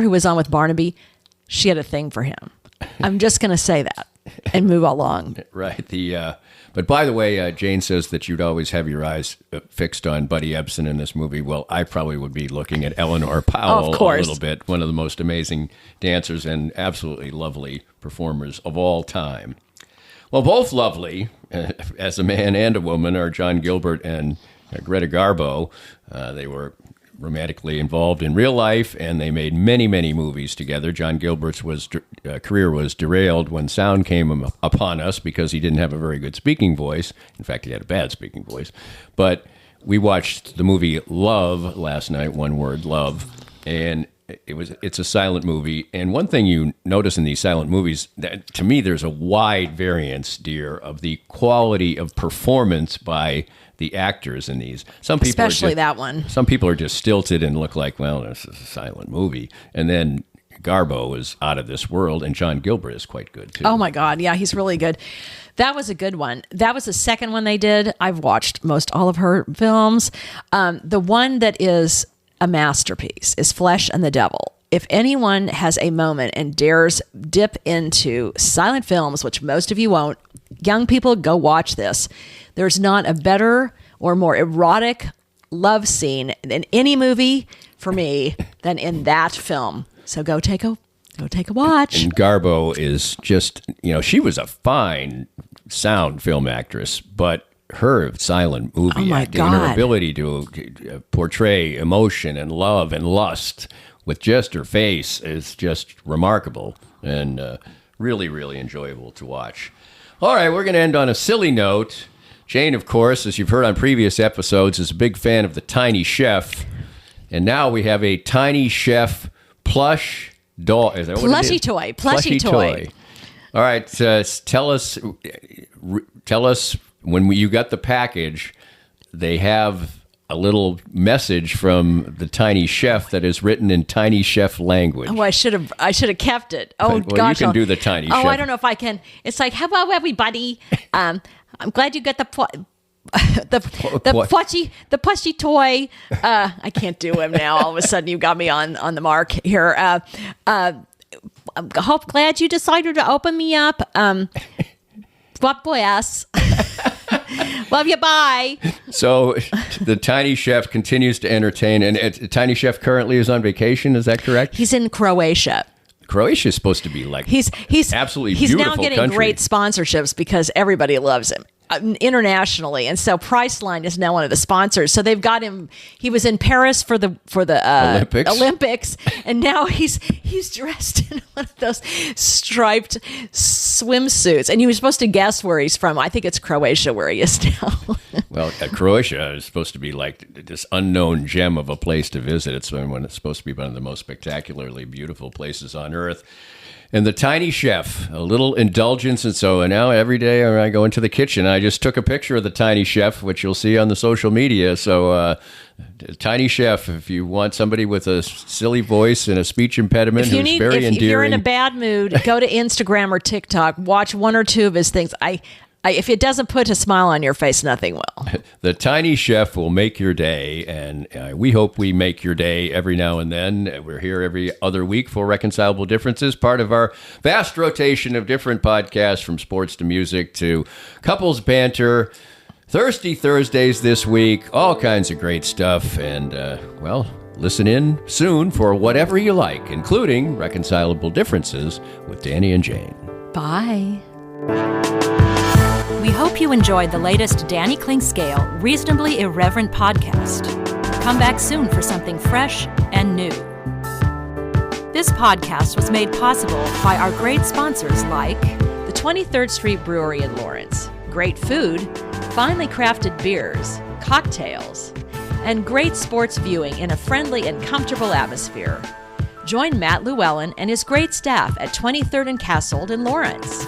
who was on with Barnaby, she had a thing for him. I'm just going to say that and move along. Right. But by the way, Jane says that you'd always have your eyes fixed on Buddy Ebsen in this movie. Well, I probably would be looking at Eleanor Powell a little bit, one of the most amazing dancers and absolutely lovely performers of all time. Well, both lovely, as a man and a woman, are John Gilbert and Greta Garbo. They were romantically involved in real life, and they made many, many movies together. John Gilbert's career was derailed when sound came upon us because he didn't have a very good speaking voice. In fact, he had a bad speaking voice. But we watched the movie Love last night, one word, Love, and it's a silent movie. And one thing you notice in these silent movies, that to me there's a wide variance, dear, of the quality of performance by the actors in these. Some people especially that one. Some people are just stilted and look like, well, this is a silent movie. And then Garbo is out of this world, and John Gilbert is quite good too. Oh my God, yeah, he's really good. That was a good one. That was the second one they did. I've watched most all of her films. The one that is a masterpiece is Flesh and the Devil. If anyone has a moment and dares dip into silent films, which most of you won't, young people, go watch this. There's not a better or more erotic love scene in any movie for me than in that film. So go take a watch. And Garbo is just, she was a fine sound film actress, but her silent movie acting and her ability to portray emotion and love and lust with just her face is just remarkable and really, really enjoyable to watch. All right, we're going to end on a silly note. Jane, of course, as you've heard on previous episodes, is a big fan of the Tiny Chef. And now we have a Tiny Chef plush doll. Is that what it is? Plushy toy. All right, tell us when you got the package, they have a little message from the Tiny Chef that is written in Tiny Chef language. Oh, I should have kept it. Oh, gosh. You can do the Tiny Chef. Oh, I don't know if I can. It's like, hello, everybody. I'm glad you got the plushy toy. I can't do him now. All of a sudden, you got me on the mark here. Glad you decided to open me up. What bless. Love you. Bye. So the Tiny Chef continues to entertain, and Tiny Chef currently is on vacation. Is that correct? He's in Croatia. Croatia is supposed to be like he's absolutely beautiful. He's now getting country. Great sponsorships because everybody loves him internationally, and so Priceline is now one of the sponsors. So they've got him. He was in Paris for the Olympics, and now he's dressed in one of those striped swimsuits. And he was supposed to guess where he's from. I think it's Croatia where he is now. Well, Croatia is supposed to be like this unknown gem of a place to visit. It's supposed to be one of the most spectacularly beautiful places on earth. And the Tiny Chef, a little indulgence. And so now every day when I go into the kitchen, I just took a picture of the Tiny Chef, which you'll see on the social media. So Tiny Chef, if you want somebody with a silly voice and a speech impediment who's very endearing. If you're in a bad mood, go to Instagram or TikTok, watch one or two of his things. If it doesn't put a smile on your face, nothing will. The Tiny Chef will make your day, and we hope we make your day every now and then. We're here every other week for Reconcilable Differences, part of our vast rotation of different podcasts from sports to music to couples banter, Thirsty Thursdays this week, all kinds of great stuff. And, listen in soon for whatever you like, including Reconcilable Differences with Danny and Jane. Bye. We hope you enjoyed the latest Danny Klingscale Reasonably Irreverent podcast. Come back soon for something fresh and new. This podcast was made possible by our great sponsors like the 23rd Street Brewery in Lawrence, great food, finely crafted beers, cocktails, and great sports viewing in a friendly and comfortable atmosphere. Join Matt Llewellyn and his great staff at 23rd and Castle in Lawrence.